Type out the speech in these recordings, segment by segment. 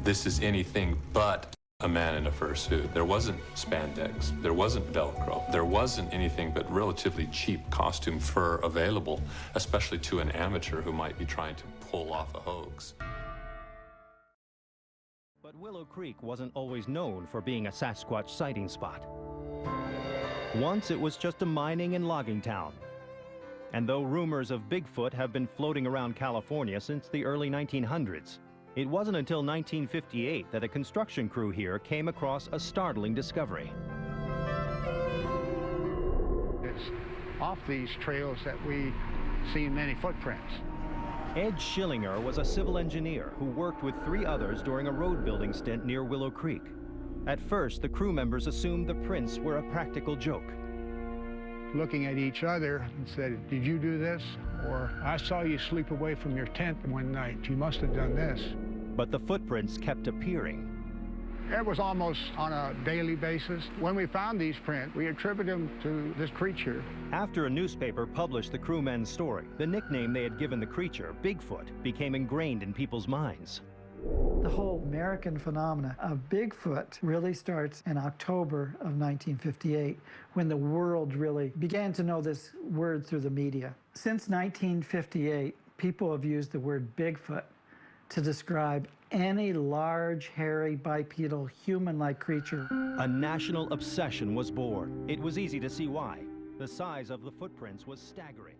this is anything but a man in a fursuit. There wasn't spandex, there wasn't Velcro, there wasn't anything but relatively cheap costume fur available, especially to an amateur who might be trying to pull off a hoax. But Willow Creek wasn't always known for being a Sasquatch sighting spot. Once it was just a mining and logging town. And though rumors of Bigfoot have been floating around California since the early 1900s, it wasn't until 1958 that a construction crew here came across a startling discovery. It's off these trails that we see many footprints. Ed Schillinger was a civil engineer who worked with 3 others during a road building stint near Willow Creek. At first, the crew members assumed the prints were a practical joke. Looking at each other and said, "Did you do this?" Or, "I saw you sleep away from your tent one night. You must have done this." But the footprints kept appearing. It was almost on a daily basis. When we found these prints, we attributed them to this creature. After a newspaper published the crewmen's story, the nickname they had given the creature, Bigfoot, became ingrained in people's minds. The whole American phenomena of Bigfoot really starts in October of 1958, when the world really began to know this word through the media. Since 1958, people have used the word Bigfoot to describe any large, hairy, bipedal, human-like creature. A national obsession was born. It was easy to see why. The size of the footprints was staggering.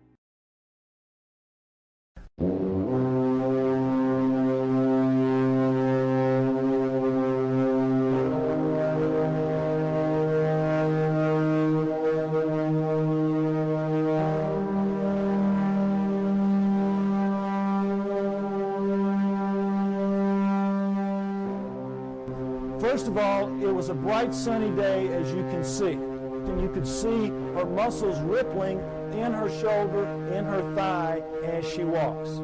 First of all, it was a bright sunny day, as you can see. And you could see her muscles rippling in her shoulder, in her thigh, as she walks.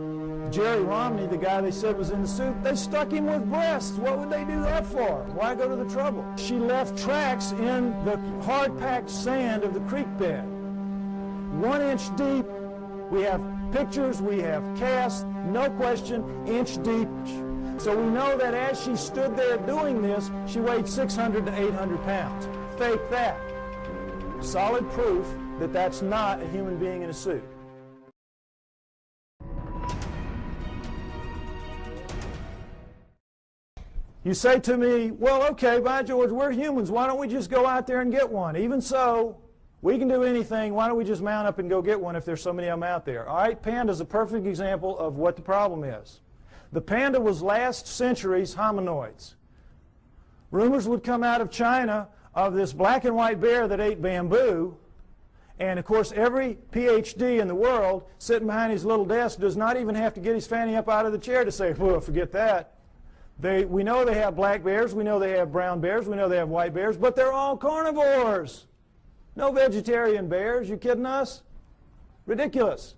Jerry Romney, the guy they said was in the suit, they stuck him with breasts. What would they do that for? Why go to the trouble? She left tracks in the hard-packed sand of the creek bed. 1 inch deep. We have pictures, we have casts, no question, inch deep. So we know that as she stood there doing this, she weighed 600 to 800 pounds. Fake that. Solid proof that that's not a human being in a suit. You say to me, well, okay, by George, we're humans. Why don't we just go out there and get one? Even so, we can do anything. Why don't we just mount up and go get one if there's so many of them out there? All right, panda's a perfect example of what the problem is. The panda was last century's hominoids. Rumors would come out of China of this black and white bear that ate bamboo. And of course, every PhD in the world sitting behind his little desk does not even have to get his fanny up out of the chair to say, well, forget that. We know they have black bears, we know they have brown bears, we know they have white bears, but they're all carnivores. No vegetarian bears, you kidding us? Ridiculous.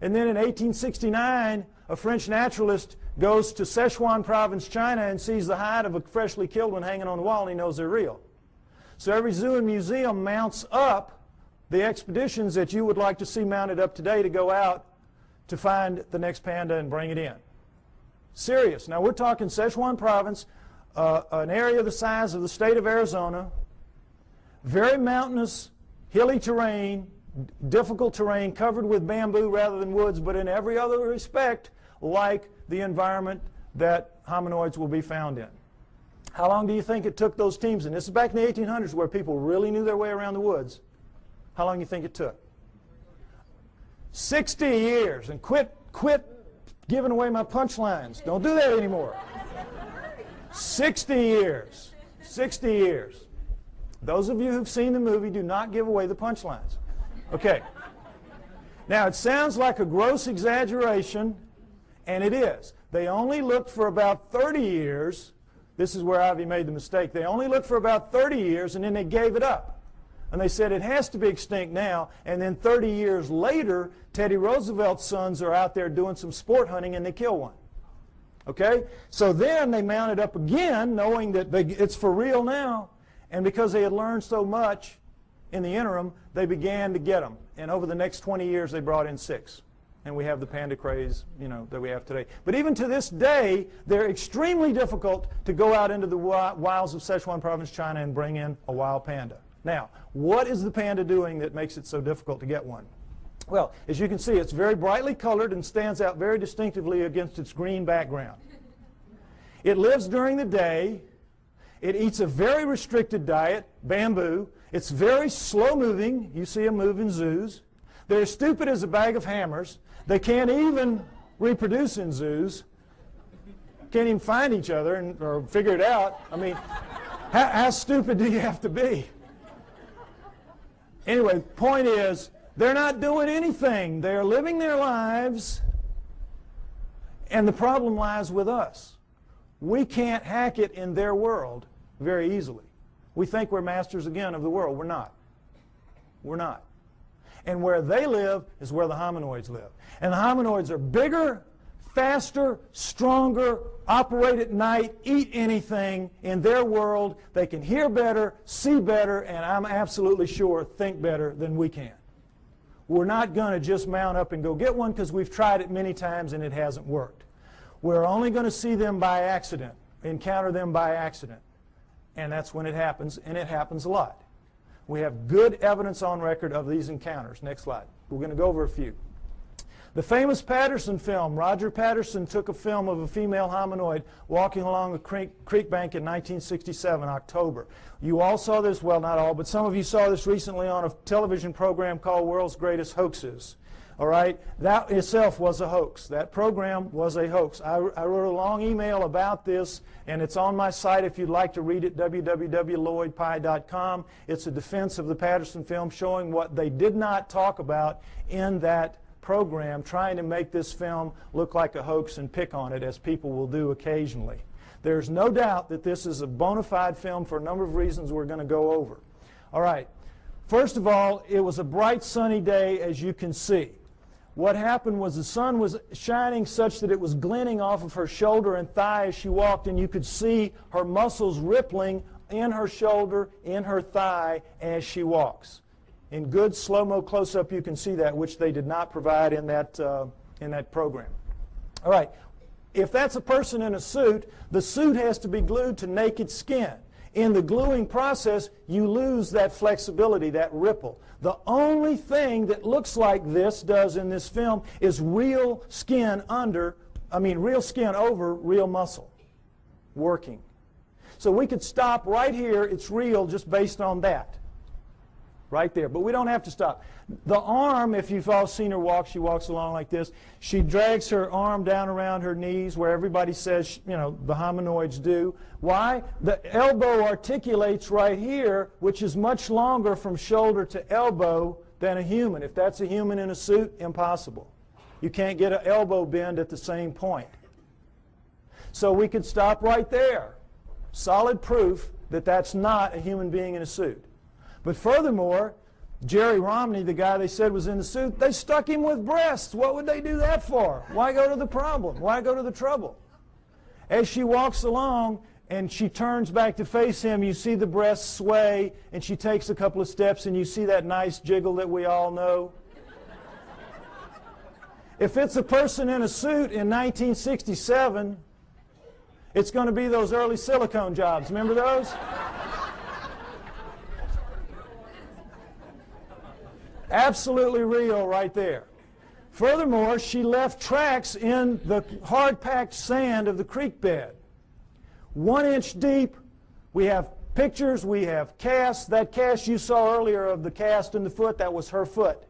And then in 1869, a French naturalist goes to Sichuan province, China, and sees the hide of a freshly killed one hanging on the wall, and he knows they're real. So every zoo and museum mounts up the expeditions that you would like to see mounted up today to go out to find the next panda and bring it in. Serious. Now we're talking Sichuan province, an area the size of the state of Arizona, very mountainous, hilly terrain, difficult terrain, covered with bamboo rather than woods, but in every other respect like the environment that hominoids will be found in. How long do you think it took those teams? And this is back in the 1800s where people really knew their way around the woods. How long do you think it took? 60 years. And quit giving away my punchlines. Don't do that anymore. 60 years. 60 years. Those of you who've seen the movie, do not give away the punchlines. Okay. Now, it sounds like a gross exaggeration, and it is. They only looked for about 30 years. This is where Ivy made the mistake. They only looked for about 30 years, and then they gave it up. And they said it has to be extinct now. And then 30 years later, Teddy Roosevelt's sons are out there doing some sport hunting, and they kill one. Okay? So then they mounted up again, knowing that it's for real now. And because they had learned so much in the interim, they began to get them. And over the next 20 years, they brought in 6. and we have the panda craze, that we have today. But even to this day, they're extremely difficult to go out into the wilds of Sichuan province, China, and bring in a wild panda. Now, what is the panda doing that makes it so difficult to get one? Well, as you can see, it's very brightly colored and stands out very distinctively against its green background. It lives during the day. It eats a very restricted diet, bamboo. It's very slow-moving. You see them move in zoos. They're as stupid as a bag of hammers. They can't even reproduce in zoos. Can't even find each other or figure it out. I mean, how stupid do you have to be? Anyway, point is, they're not doing anything. They're living their lives, and the problem lies with us. We can't hack it in their world very easily. We think we're masters again of the world. We're not. We're not. And where they live is where the hominoids live. And the hominoids are bigger, faster, stronger, operate at night, eat anything in their world. They can hear better, see better, and I'm absolutely sure think better than we can. We're not going to just mount up and go get one because we've tried it many times and it hasn't worked. We're only going to see them by accident, encounter them by accident. And that's when it happens, and it happens a lot. We have good evidence on record of these encounters. Next slide. We're going to go over a few. The famous Patterson film, Roger Patterson took a film of a female hominoid walking along a creek bank in 1967, October. You all saw this, well, not all, but some of you saw this recently on a television program called World's Greatest Hoaxes. All right? That itself was a hoax. That program was a hoax. I wrote a long email about this, and it's on my site if you'd like to read it, www.lloydpie.com. It's a defense of the Patterson film showing what they did not talk about in that program, trying to make this film look like a hoax and pick on it, as people will do occasionally. There's no doubt that this is a bona fide film for a number of reasons we're going to go over. All right. First of all, it was a bright sunny day, as you can see. What happened was the sun was shining such that it was glinting off of her shoulder and thigh as she walked, and you could see her muscles rippling in her shoulder, in her thigh as she walks. In good slow-mo close-up, you can see that, which they did not provide in that program. All right. If that's a person in a suit, the suit has to be glued to naked skin. In the gluing process, you lose that flexibility, that ripple. The only thing that looks like this does in this film is real skin over real muscle working. So we could stop right here. It's real just based on that. Right there. But we don't have to stop. The arm, if you've all seen her walk, she walks along like this. She drags her arm down around her knees where everybody says, the hominoids do. Why? The elbow articulates right here, which is much longer from shoulder to elbow than a human. If that's a human in a suit, impossible. You can't get an elbow bend at the same point. So we could stop right there. Solid proof that that's not a human being in a suit. But furthermore, Jerry Romney, the guy they said was in the suit, they stuck him with breasts. What would they do that for? Why go to the problem? Why go to the trouble? As she walks along and she turns back to face him, you see the breasts sway, and she takes a couple of steps, and you see that nice jiggle that we all know. If it's a person in a suit in 1967, it's going to be those early silicone jobs. Remember those? Absolutely real right there. Furthermore, she left tracks in the hard-packed sand of the creek bed. 1 inch deep. We have pictures, we have casts. That cast you saw earlier of the cast in the foot, that was her foot.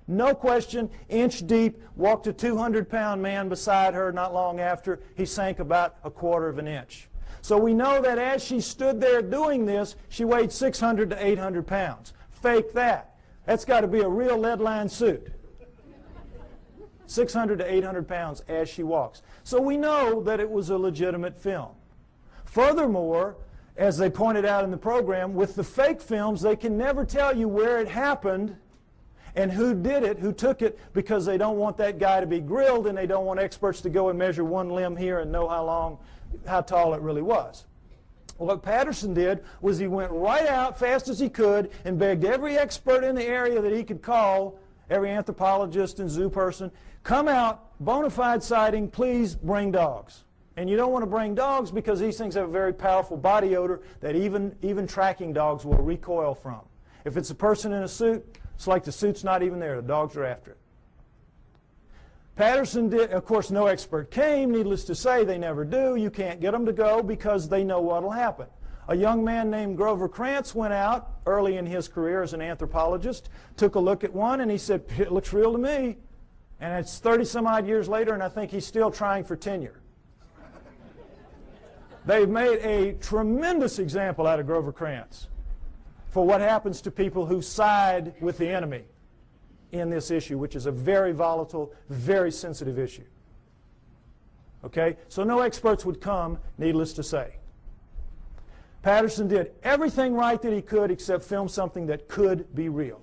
No question, inch deep, walked a 200-pound man beside her not long after. He sank about 1/4 of an inch. So we know that as she stood there doing this, she weighed 600 to 800 pounds. Fake that. That's got to be a real lead-lined suit. 600 to 800 pounds as she walks. So we know that it was a legitimate film. Furthermore, as they pointed out in the program, with the fake films, they can never tell you where it happened and who did it, who took it, because they don't want that guy to be grilled, and they don't want experts to go and measure one limb here and know how tall it really was. Well, what Patterson did was he went right out fast as he could and begged every expert in the area that he could call every anthropologist and zoo person, come out, bona fide sighting, please bring dogs. And you don't want to bring dogs because these things have a very powerful body odor that even tracking dogs will recoil from. If it's a person in a suit, it's like the suit's not even there. The dogs are after it. Patterson did, of course, no expert came. Needless to say, they never do. You can't get them to go because they know what will happen. A young man named Grover Krantz went out early in his career as an anthropologist, took a look at one, and he said, it looks real to me. And it's 30-some-odd years later, and I think he's still trying for tenure. They've made a tremendous example out of Grover Krantz for what happens to people who side with the enemy in this issue, which is a very volatile, very sensitive issue. Okay? So no experts would come, needless to say. Patterson did everything right that he could except film something that could be real.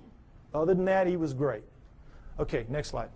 Other than that, he was great. Okay, next slide.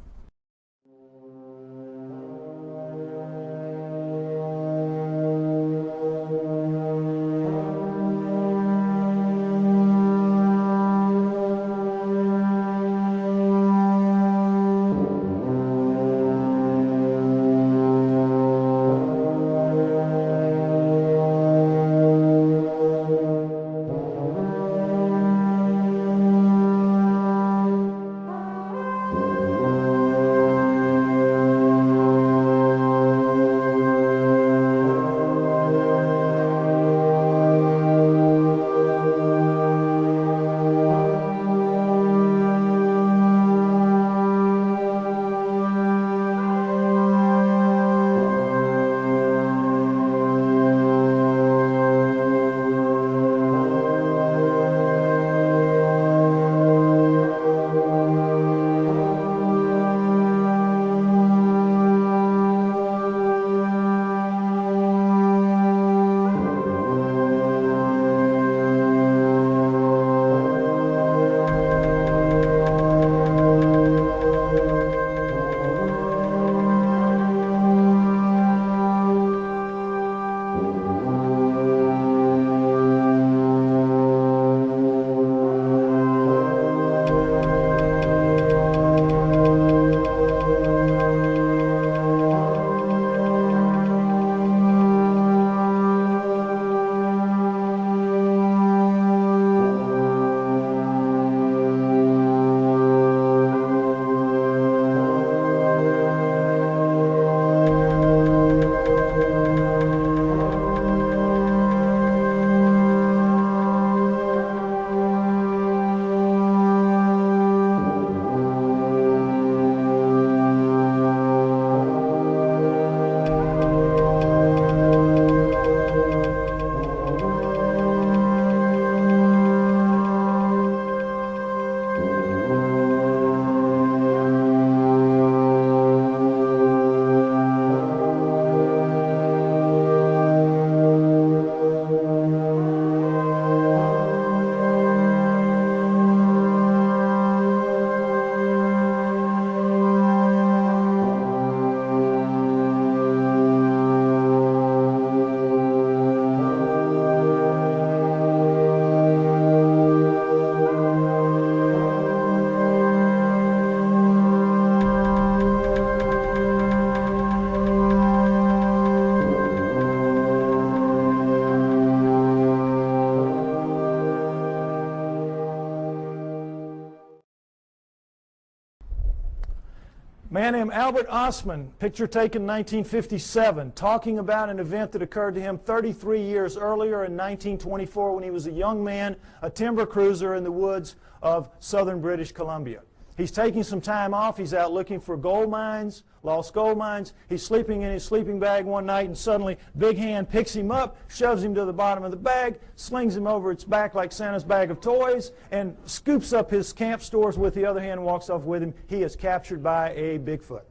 A man named Albert Ostman, picture taken in 1957, talking about an event that occurred to him 33 years earlier in 1924 when he was a young man, a timber cruiser in the woods of southern British Columbia. He's taking some time off. He's out looking for gold mines, lost gold mines. He's sleeping in his sleeping bag one night, and suddenly Big Hand picks him up, shoves him to the bottom of the bag, slings him over its back like Santa's bag of toys, and scoops up his camp stores with the other hand and walks off with him. He is captured by a Bigfoot.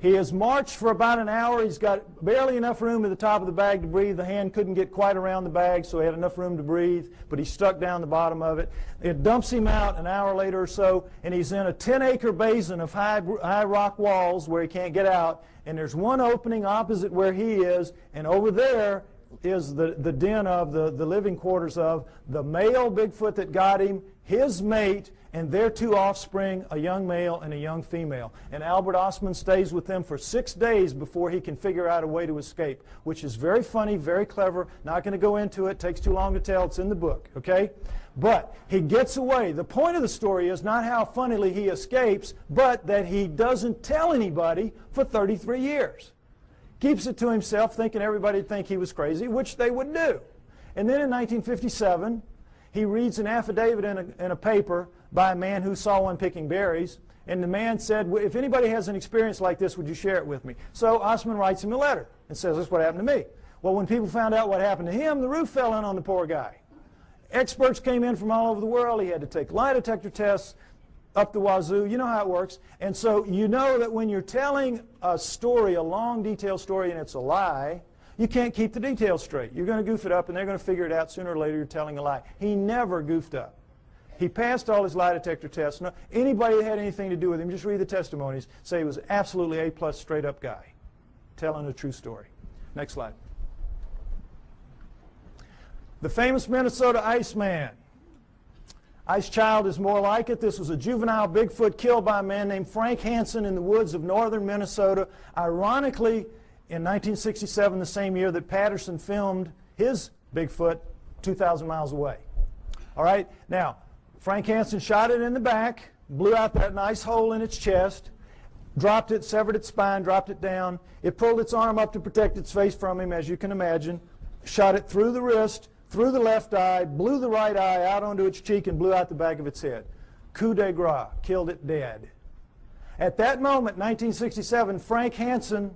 He has marched for about an hour. He's got barely enough room at the top of the bag to breathe. The hand couldn't get quite around the bag, so he had enough room to breathe, but he's stuck down the bottom of it. It dumps him out an hour later or so, and he's in a 10-acre basin of high rock walls where he can't get out, and there's one opening opposite where he is, and over there is the den of the living quarters of the male Bigfoot that got him, his mate, and their two offspring, a young male and a young female. And Albert Ostman stays with them for 6 days before he can figure out a way to escape, which is very funny, very clever. Not going to go into it. Takes too long to tell. It's in the book, okay? But he gets away. The point of the story is not how funnily he escapes, but that he doesn't tell anybody for 33 years. Keeps it to himself, thinking everybody would think he was crazy, which they would do. And then in 1957, he reads an affidavit in a paper by a man who saw one picking berries. And the man said, if anybody has an experience like this, would you share it with me? So Ostman writes him a letter and says, this is what happened to me. Well, when people found out what happened to him, the roof fell in on the poor guy. Experts came in from all over the world. He had to take lie detector tests up the wazoo. You know how it works. And so you know that when you're telling a story, a long, detailed story, and it's a lie, you can't keep the details straight. You're going to goof it up, and they're going to figure it out sooner or later you're telling a lie. He never goofed up. He passed all his lie detector tests. No, anybody that had anything to do with him, just read the testimonies, say he was absolutely A+ straight-up guy, telling a true story. Next slide. The famous Minnesota Iceman. Ice Child is more like it. This was a juvenile Bigfoot killed by a man named Frank Hansen in the woods of northern Minnesota. Ironically, in 1967, the same year that Patterson filmed his Bigfoot 2,000 miles away. All right, now, Frank Hansen shot it in the back, blew out that nice hole in its chest, dropped it, severed its spine, dropped it down. It pulled its arm up to protect its face from him, as you can imagine, shot it through the wrist, through the left eye, blew the right eye out onto its cheek, and blew out the back of its head. Coup de grace, killed it dead. At that moment, 1967, Frank Hansen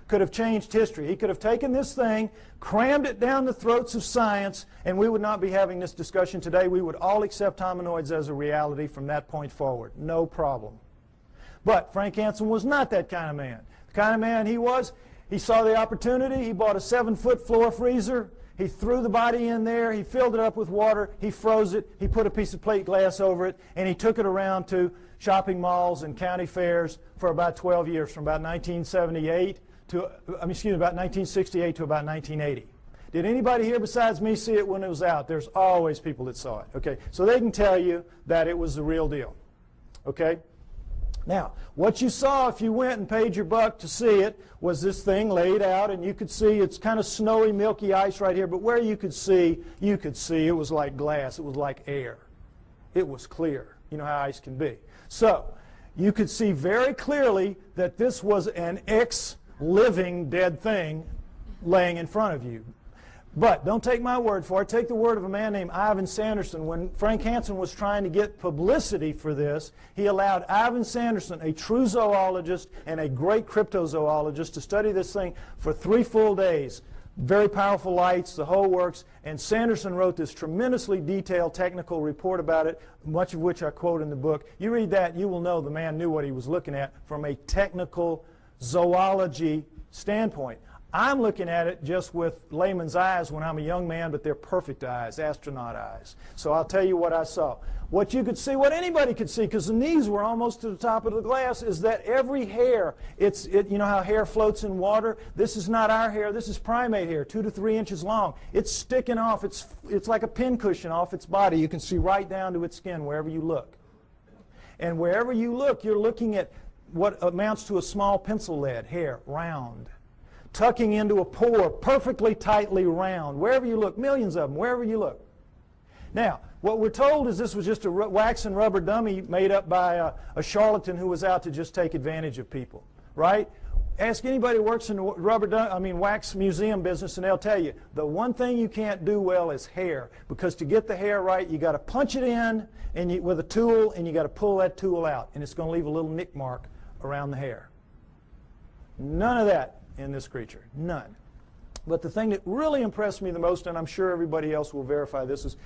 could have changed history. He could have taken this thing, crammed it down the throats of science, and we would not be having this discussion today. We would all accept hominoids as a reality from that point forward. No problem. But Frank Hansen was not that kind of man. The kind of man he was, he saw the opportunity. He bought a 7-foot floor freezer. He threw the body in there, he filled it up with water, he froze it, he put a piece of plate glass over it, and he took it around to shopping malls and county fairs for about 12 years, from about 1968 to, about 1968 to about 1980. Did anybody here besides me see it when it was out? There's always people that saw it. Okay, so they can tell you that it was the real deal. Okay? Now, what you saw if you went and paid your buck to see it was this thing laid out, and you could see it's kind of snowy, milky ice right here, but where you could see it was like glass. It was like air. It was clear. You know how ice can be. So, you could see very clearly that this was an ex-living dead thing laying in front of you. But don't take my word for it. Take the word of a man named Ivan Sanderson. When Frank Hansen was trying to get publicity for this, he allowed Ivan Sanderson, a true zoologist and a great cryptozoologist, to study this thing for 3 full days. Very powerful lights, the whole works. And Sanderson wrote this tremendously detailed technical report about it, much of which I quote in the book. You read that, you will know the man knew what he was looking at from a technical zoology standpoint. I'm looking at it just with layman's eyes when I'm a young man, but they're perfect eyes, astronaut eyes. So I'll tell you what I saw. What you could see, what anybody could see, because the knees were almost to the top of the glass, is that every hair, you know how hair floats in water? This is not our hair. This is primate hair, 2 to 3 inches long. It's sticking off. It's like a pincushion off its body. You can see right down to its skin wherever you look. And wherever you look, you're looking at what amounts to a small pencil lead hair, round, tucking into a pore, perfectly tightly round. Wherever you look, millions of them, wherever you look. Now, what we're told is this was just a wax and rubber dummy made up by a charlatan who was out to just take advantage of people, right? Ask anybody who works in the wax museum business, and they'll tell you the one thing you can't do well is hair, because to get the hair right, you got to punch it in with a tool, and you got to pull that tool out, and it's going to leave a little nick mark around the hair. None of that in this creature, none. But the thing that really impressed me the most, and I'm sure everybody else will verify this, is,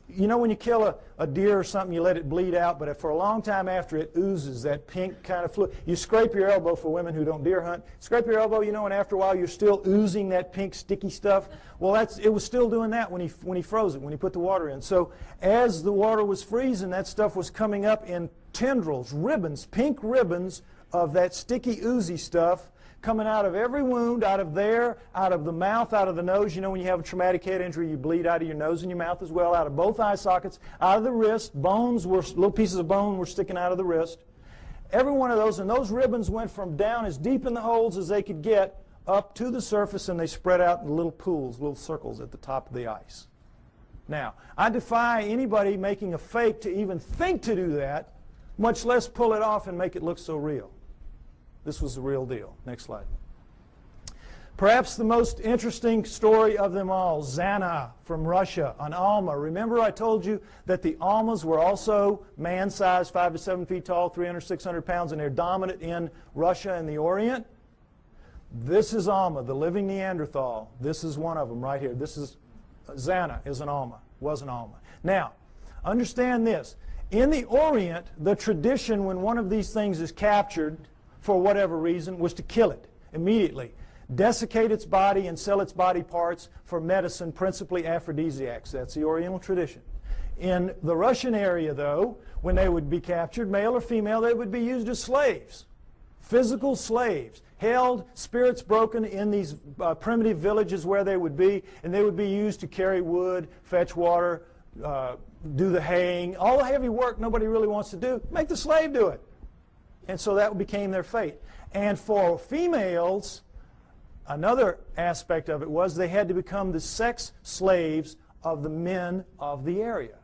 you know when you kill a deer or something, you let it bleed out, but for a long time after, it oozes that pink kind of fluid. You scrape your elbow, for women who don't deer hunt, scrape your elbow, you know, and after a while you're still oozing that pink sticky stuff. Well, it was still doing that when he froze it, when he put the water in. So as the water was freezing, that stuff was coming up in tendrils, ribbons, pink ribbons of that sticky oozy stuff, coming out of every wound, out of there, out of the mouth, out of the nose. You know, when you have a traumatic head injury, you bleed out of your nose and your mouth as well, out of both eye sockets, out of the wrist. Bones were, little pieces of bone were sticking out of the wrist. Every one of those, and those ribbons went from down as deep in the holes as they could get up to the surface, and they spread out in little pools, little circles at the top of the ice. Now, I defy anybody making a fake to even think to do that, much less pull it off and make it look so real. This was the real deal. Next slide. Perhaps the most interesting story of them all, Zana from Russia, an Alma. Remember I told you that the Almas were also man-sized, 5 to 7 feet tall, 300, 600 pounds, and they're dominant in Russia and the Orient. This is Alma, the living Neanderthal. This is one of them right here. This is Zana is an Alma, was an Alma. Now, understand this. In the Orient, the tradition when one of these things is captured, for whatever reason, was to kill it immediately, desiccate its body and sell its body parts for medicine, principally aphrodisiacs. That's the Oriental tradition. In the Russian area, though, when they would be captured, male or female, they would be used as slaves, physical slaves, held, spirits broken in these primitive villages where they would be, and they would be used to carry wood, fetch water, do the haying, all the heavy work nobody really wants to do. Make the slave do it. And so that became their fate. And for females, another aspect of it was they had to become the sex slaves of the men of the area.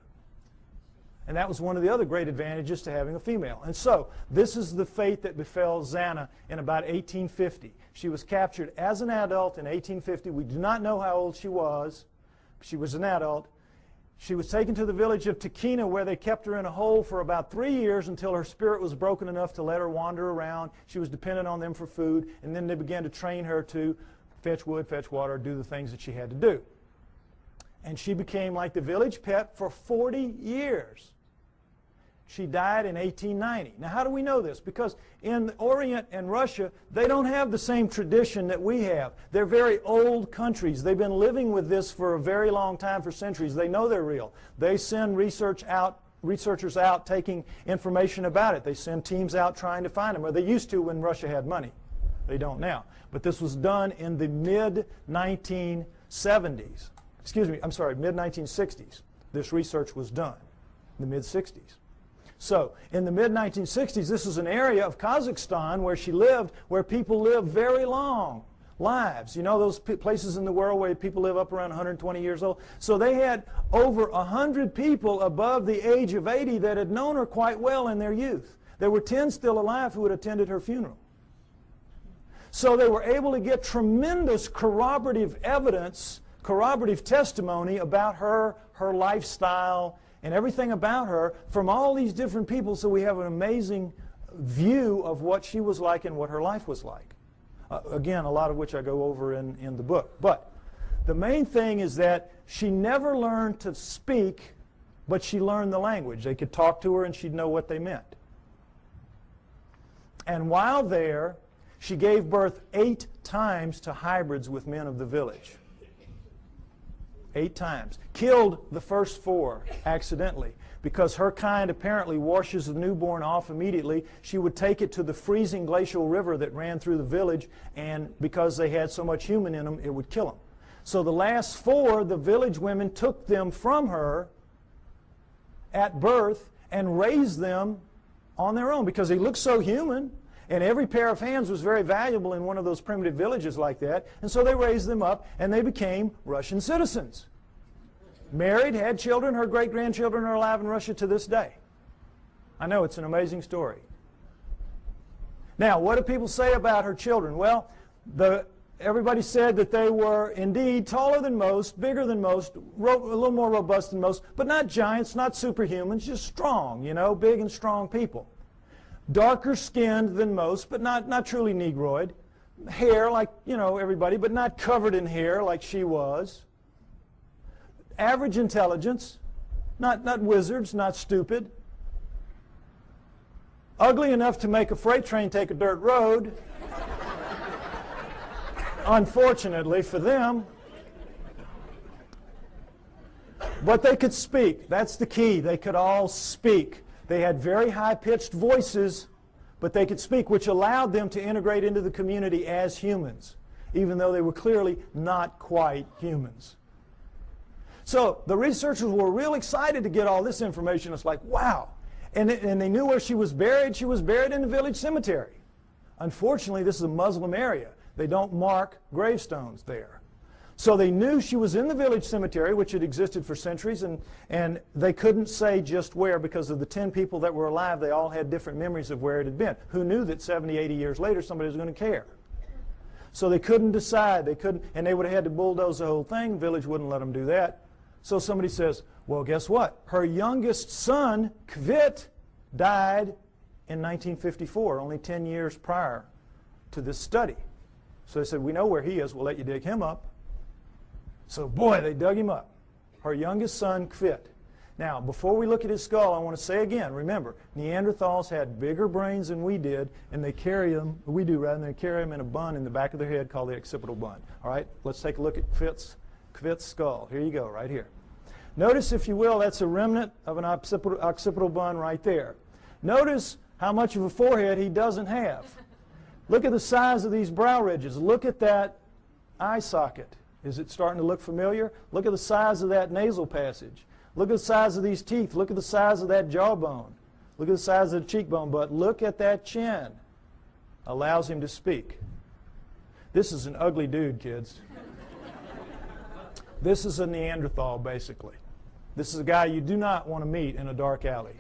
And that was one of the other great advantages to having a female. And so this is the fate that befell Zana in about 1850. She was captured as an adult in 1850. We do not know how old she was. She was an adult. She was taken to the village of Takina, where they kept her in a hole for about 3 years until her spirit was broken enough to let her wander around. She was dependent on them for food, and then they began to train her to fetch wood, fetch water, do the things that she had to do. And she became like the village pet for 40 years. She died in 1890. Now, how do we know this? Because in the Orient and Russia, they don't have the same tradition that we have. They're very old countries. They've been living with this for a very long time, for centuries. They know they're real. They send researchers out taking information about it. They send teams out trying to find them, or they used to when Russia had money. They don't now. But this was done in the mid-1970s. Excuse me, I'm sorry, mid-1960s. This research was done in the mid-60s. So, in the mid-1960s, this was an area of Kazakhstan where she lived, where people live very long lives. You know those places in the world where people live up around 120 years old? So they had over 100 people above the age of 80 that had known her quite well in their youth. There were 10 still alive who had attended her funeral. So they were able to get tremendous corroborative evidence, corroborative testimony about her lifestyle, and everything about her from all these different people, so we have an amazing view of what she was like and what her life was like. Again, a lot of which I go over in the book. But the main thing is that she never learned to speak, but she learned the language. They could talk to her and she'd know what they meant. And while there, she gave birth 8 times to hybrids with men of the village. 8 times. Killed the first 4 accidentally because her kind apparently washes the newborn off immediately. She would take it to the freezing glacial river that ran through the village, and because they had so much human in them, it would kill them. So the last 4, the village women took them from her at birth and raised them on their own because they looked so human. And every pair of hands was very valuable in one of those primitive villages like that. And so they raised them up, and they became Russian citizens. Married, had children. Her great-grandchildren are alive in Russia to this day. I know, it's an amazing story. Now, what do people say about her children? Well, everybody said that they were indeed taller than most, bigger than most, a little more robust than most, but not giants, not superhumans, just strong, you know, big and strong people. Darker skinned than most, but not truly Negroid. Hair like, you know, everybody, but not covered in hair like she was. Average intelligence, not wizards, not stupid. Ugly enough to make a freight train take a dirt road. Unfortunately for them. But they could speak. That's the key. They could all speak. They had very high-pitched voices, but they could speak, which allowed them to integrate into the community as humans, even though they were clearly not quite humans. So the researchers were real excited to get all this information. It's like, wow. And they knew where she was buried. She was buried in the village cemetery. Unfortunately, this is a Muslim area. They don't mark gravestones there. So they knew she was in the village cemetery, which had existed for centuries, and they couldn't say just where because of the 10 people that were alive. They all had different memories of where it had been. Who knew that 70, 80 years later somebody was going to care? So they couldn't decide. They couldn't, and they would have had to bulldoze the whole thing. The village wouldn't let them do that. So somebody says, well, guess what? Her youngest son, Kvit, died in 1954, only 10 years prior to this study. So they said, we know where he is. We'll let you dig him up. So, boy, they dug him up. Her youngest son, Kvit. Now, before we look at his skull, I want to say again, remember, Neanderthals had bigger brains than we did, and they carry them, we do rather, they carry them in a bun in the back of their head called the occipital bun. All right, let's take a look at Kvit's skull. Here you go, right here. Notice, if you will, that's a remnant of an occipital bun right there. Notice how much of a forehead he doesn't have. Look at the size of these brow ridges. Look at that eye socket. Is it starting to look familiar? Look at the size of that nasal passage. Look at the size of these teeth. Look at the size of that jawbone. Look at the size of the cheekbone. But look at that chin. Allows him to speak. This is an ugly dude, kids. This is a Neanderthal, basically. This is a guy you do not want to meet in a dark alley.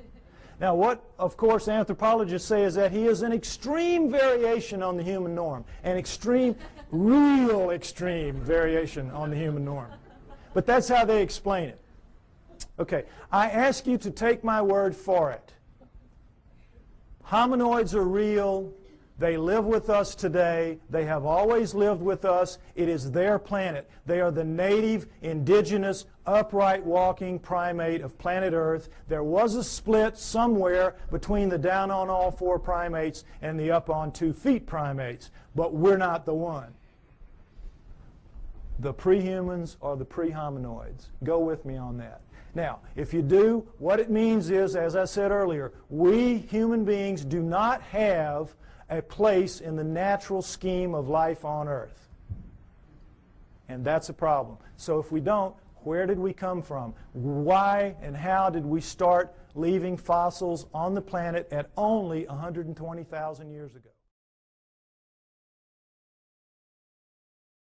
Now, what, of course, anthropologists say is that he is an extreme variation on the human norm. An extreme, real extreme variation on the human norm. But that's how they explain it. Okay, I ask you to take my word for it. Hominoids are real. They live with us today. They have always lived with us. It is their planet. They are the native, indigenous, upright walking primate of planet Earth. There was a split somewhere between the down on all four primates and the up on 2 feet primates, but we're not the one. The pre-humans are the pre-hominoids. Go with me on that. Now, if you do, what it means is, as I said earlier, we human beings do not have a place in the natural scheme of life on Earth. And that's a problem. So if we don't, where did we come from? Why and how did we start leaving fossils on the planet at only 120,000 years ago?